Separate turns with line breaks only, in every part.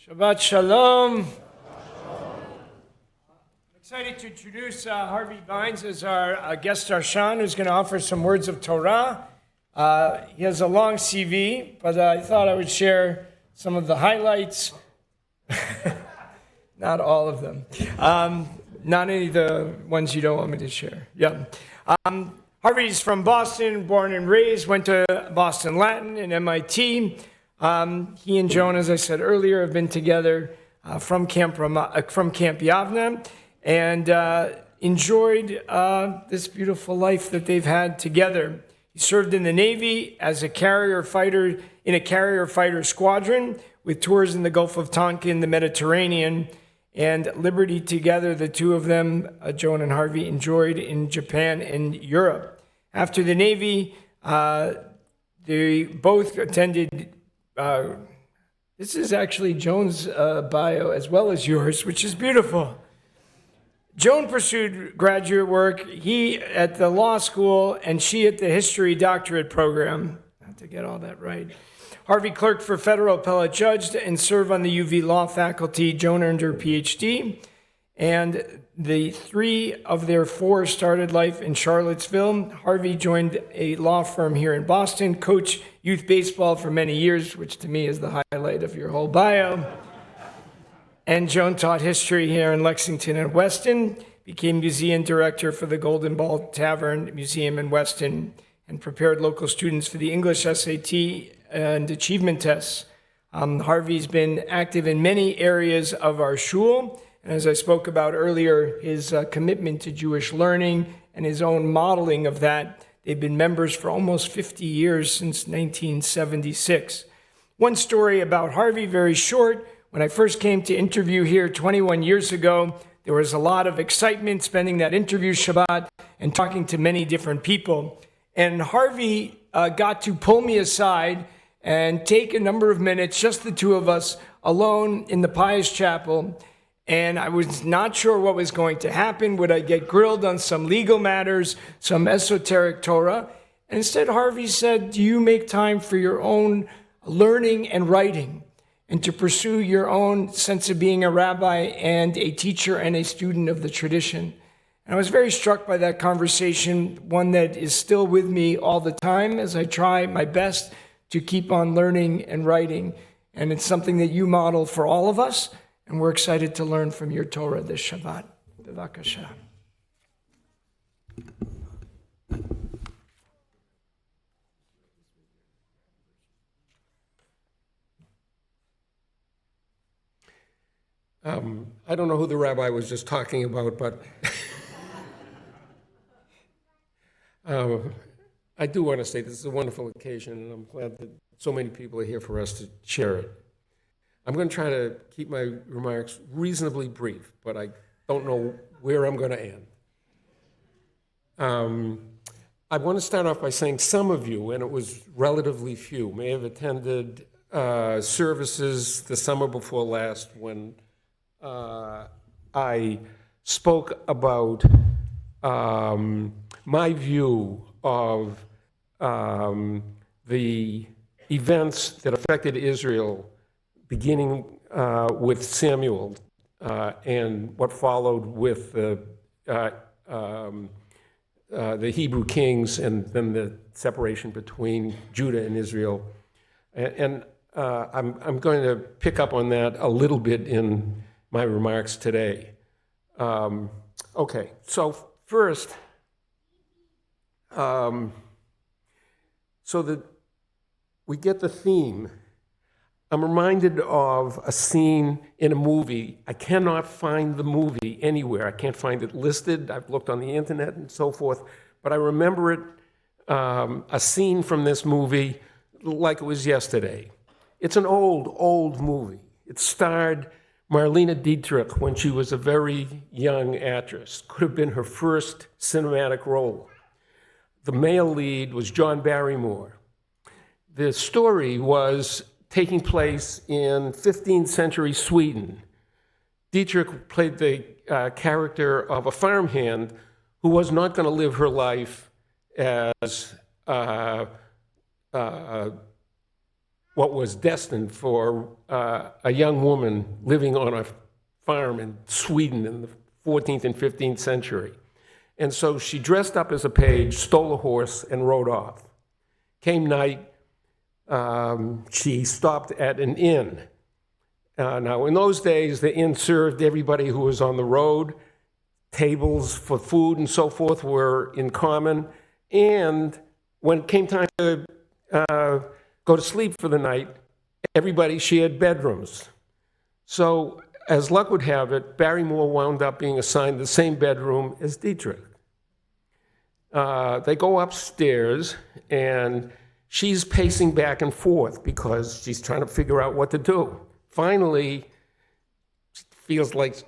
Shabbat Shalom. I'm excited to introduce Harvey Vines as our guest Darshan, who's going to offer some words of Torah. He has a long CV, but I thought I would share some of the highlights. Not all of them. Not any of the ones you don't want me to share. Yeah. Harvey's from Boston, born and raised, went to Boston Latin and MIT. He and Joan, as I said earlier, have been together from Camp Yavne and enjoyed this beautiful life that they've had together. He served in the Navy as a carrier fighter in a carrier fighter squadron with tours in the Gulf of Tonkin, the Mediterranean, and Liberty together. The two of them, Joan and Harvey, enjoyed in Japan and Europe. After the Navy, they both attended. This is actually Joan's bio as well as yours, which is beautiful. Joan pursued graduate work, he at the law school, and she at the history doctorate program. I have to get all that right. Harvey clerked for federal appellate judge and served on the UV law faculty. Joan earned her PhD, and the three of their four started life in Charlottesville. Harvey joined a law firm here in Boston, coached youth baseball for many years, which to me is the highlight of your whole bio. And Joan taught history here in Lexington and Weston, became museum director for the Golden Ball Tavern Museum in Weston, and prepared local students for the English SAT and achievement tests. Harvey's been active in many areas of our shul, and as I spoke about earlier, his commitment to Jewish learning and his own modeling of that. They've been members for almost 50 years, since 1976. One story about Harvey, very short. When I first came to interview here 21 years ago, there was a lot of excitement spending that interview Shabbat and talking to many different people. And Harvey got to pull me aside and take a number of minutes, just the two of us, alone in the Pious Chapel. And I was not sure what was going to happen. Would I get grilled on some legal matters, some esoteric Torah? And instead, Harvey said, do you make time for your own learning and writing, and to pursue your own sense of being a rabbi and a teacher and a student of the tradition? And I was very struck by that conversation, one that is still with me all the time as I try my best to keep on learning and writing. And it's something that you model for all of us. And we're excited to learn from your Torah this Shabbat. Bevakasha.
I don't know who the rabbi was just talking about, but I do want to say this is a wonderful occasion, and I'm glad that so many people are here for us to share it. I'm going to try to keep my remarks reasonably brief, but I don't know where I'm going to end. I want to start off by saying some of you, and it was relatively few, may have attended services the summer before last when I spoke about my view of the events that affected Israel, beginning with Samuel and what followed with the Hebrew kings, and then the separation between Judah and Israel. And I'm going to pick up on that a little bit in my remarks today. Okay, so first, so that we get the theme, I'm reminded of a scene in a movie. I cannot find the movie anywhere. I can't find it listed. I've looked on the internet and so forth, but I remember it, a scene from this movie like it was yesterday. It's an old movie. It starred Marlene Dietrich when she was a very young actress. Could have been her first cinematic role. The male lead was John Barrymore. The story was taking place in 15th century Sweden. Dietrich played the character of a farmhand who was not going to live her life as what was destined for a young woman living on a farm in Sweden in the 14th and 15th century. And so she dressed up as a page, stole a horse, and rode off. Came night, she stopped at an inn. Now, in those days, the inn served everybody who was on the road. Tables for food and so forth were in common. And when it came time to go to sleep for the night, everybody shared bedrooms. So, as luck would have it, Barrymore wound up being assigned the same bedroom as Dietrich. They go upstairs, and she's pacing back and forth because she's trying to figure out what to do. Finally, she feels like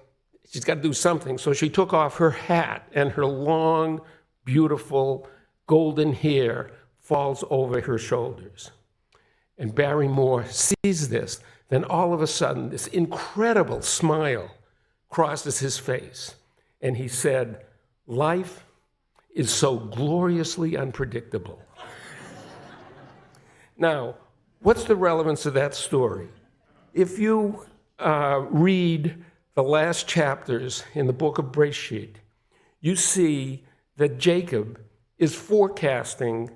she's got to do something, so she took off her hat, and her long, beautiful, golden hair falls over her shoulders. And Barrymore sees this. Then all of a sudden, this incredible smile crosses his face, and he said, "Life is so gloriously unpredictable." Now, what's the relevance of that story? If you read the last chapters in the book of Bereshit, you see that Jacob is forecasting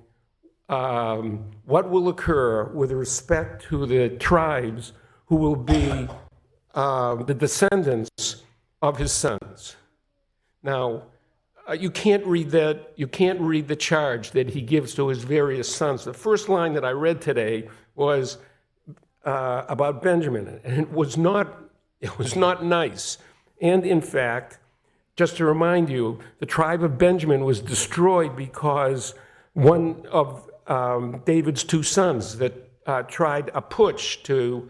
what will occur with respect to the tribes who will be the descendants of his sons. Now, you can't read that. You can't read the charge that he gives to his various sons. The first line that I read today was about Benjamin, and it was not nice. And in fact, just to remind you, the tribe of Benjamin was destroyed because one of David's two sons that tried a putsch to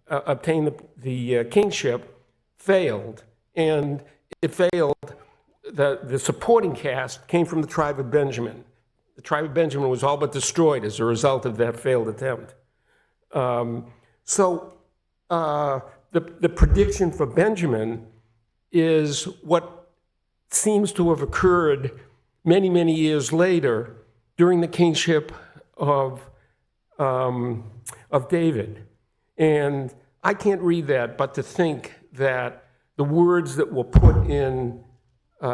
obtain the kingship failed, and it failed. The supporting cast came from the tribe of Benjamin. The tribe of Benjamin was all but destroyed as a result of that failed attempt. So the prediction for Benjamin is what seems to have occurred many, many years later during the kingship of David. And I can't read that but to think that the words that were put in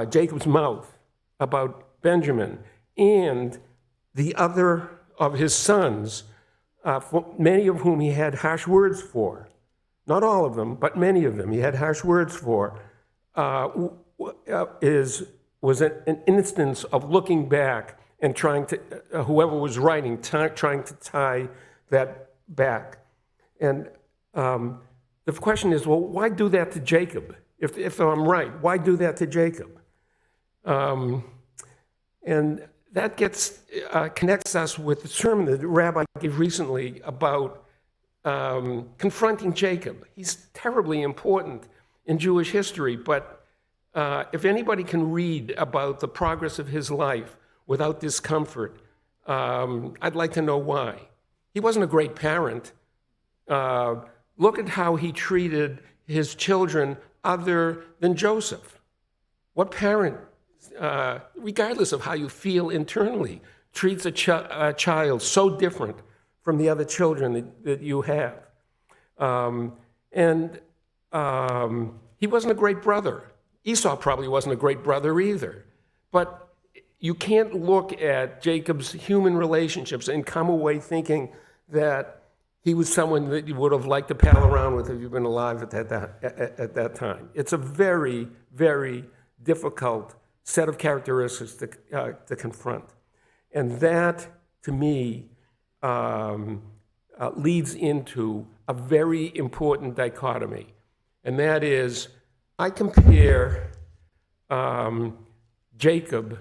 Jacob's mouth about Benjamin and the other of his sons, many of whom he had harsh words for, not all of them, but many of them he had harsh words for, was an instance of looking back and trying to, whoever was writing, trying to tie that back. And the question is, well, why do that to Jacob? If I'm right, why do that to Jacob? And that connects us with the sermon that the rabbi gave recently about confronting Jacob. He's terribly important in Jewish history, but if anybody can read about the progress of his life without discomfort, I'd like to know why. He wasn't a great parent. Look at how he treated his children other than Joseph. What parent, regardless of how you feel internally, treats a child so different from the other children that you have? He wasn't a great brother. Esau probably wasn't a great brother either. But you can't look at Jacob's human relationships and come away thinking that he was someone that you would have liked to pal around with if you'd been alive at that time. It's a very, very difficult set of characteristics to confront. And that, to me, leads into a very important dichotomy. And that is, I compare Jacob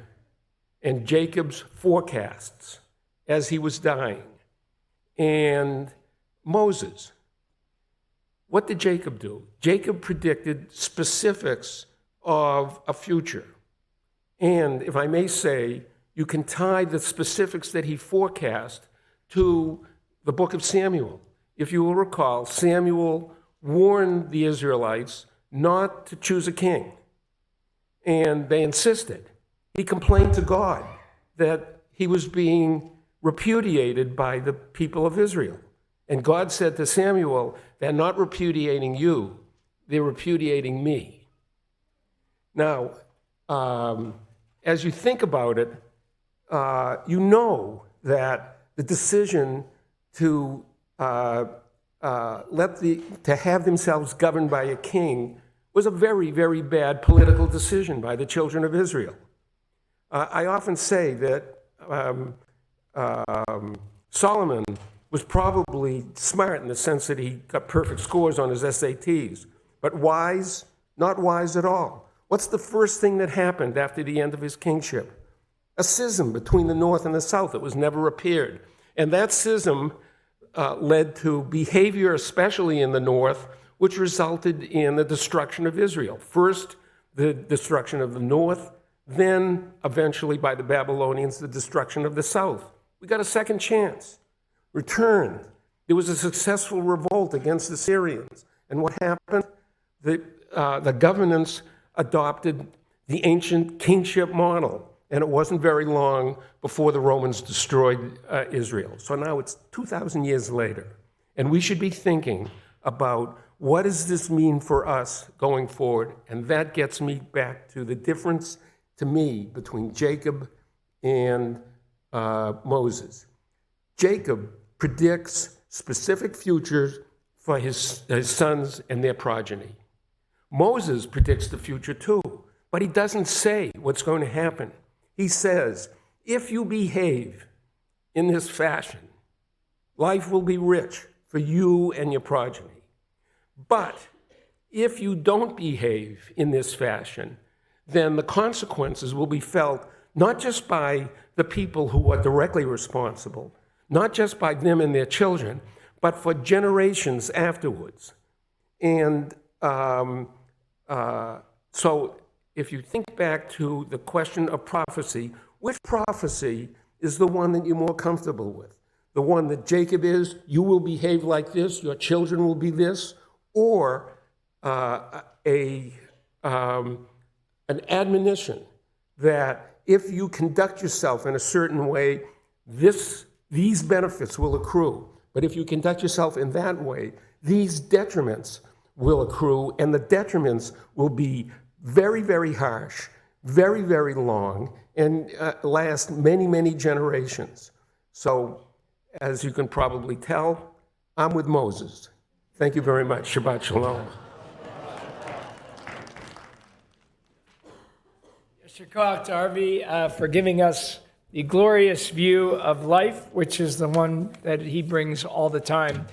and Jacob's forecasts as he was dying and Moses. What did Jacob do? Jacob predicted specifics of a future. And if I may say, you can tie the specifics that he forecast to the book of Samuel. If you will recall, Samuel warned the Israelites not to choose a king. And they insisted. He complained to God that he was being repudiated by the people of Israel. And God said to Samuel, they're not repudiating you, they're repudiating me. Now, as you think about it, you know that the decision to have themselves governed by a king was a very, very bad political decision by the children of Israel. I often say that Solomon was probably smart in the sense that he got perfect scores on his SATs, but wise, not wise at all. What's the first thing that happened after the end of his kingship? A schism between the north and the south that was never repaired. And that schism led to behavior, especially in the north, which resulted in the destruction of Israel. First, the destruction of the north, then eventually by the Babylonians, the destruction of the south. We got a second chance. Returned. There was a successful revolt against the Syrians. And what happened? The governance adopted the ancient kingship model. And it wasn't very long before the Romans destroyed Israel. So now it's 2,000 years later. And we should be thinking about what does this mean for us going forward? And that gets me back to the difference, to me, between Jacob and Moses. Jacob predicts specific futures for his sons and their progeny. Moses predicts the future too, but he doesn't say what's going to happen. He says, if you behave in this fashion, life will be rich for you and your progeny. But if you don't behave in this fashion, then the consequences will be felt not just by the people who are directly responsible, not just by them and their children, but for generations afterwards. And so if you think back to the question of prophecy, which prophecy is the one that you're more comfortable with? The one that Jacob is, you will behave like this, your children will be this, or an admonition that if you conduct yourself in a certain way, these benefits will accrue. But if you conduct yourself in that way, these detriments will accrue, and the detriments will be very, very harsh, very, very long, and last many, many generations. So, as you can probably tell, I'm with Moses. Thank you very much. Shabbat Shalom.
Shukar to Harvey for giving us the glorious view of life, which is the one that he brings all the time.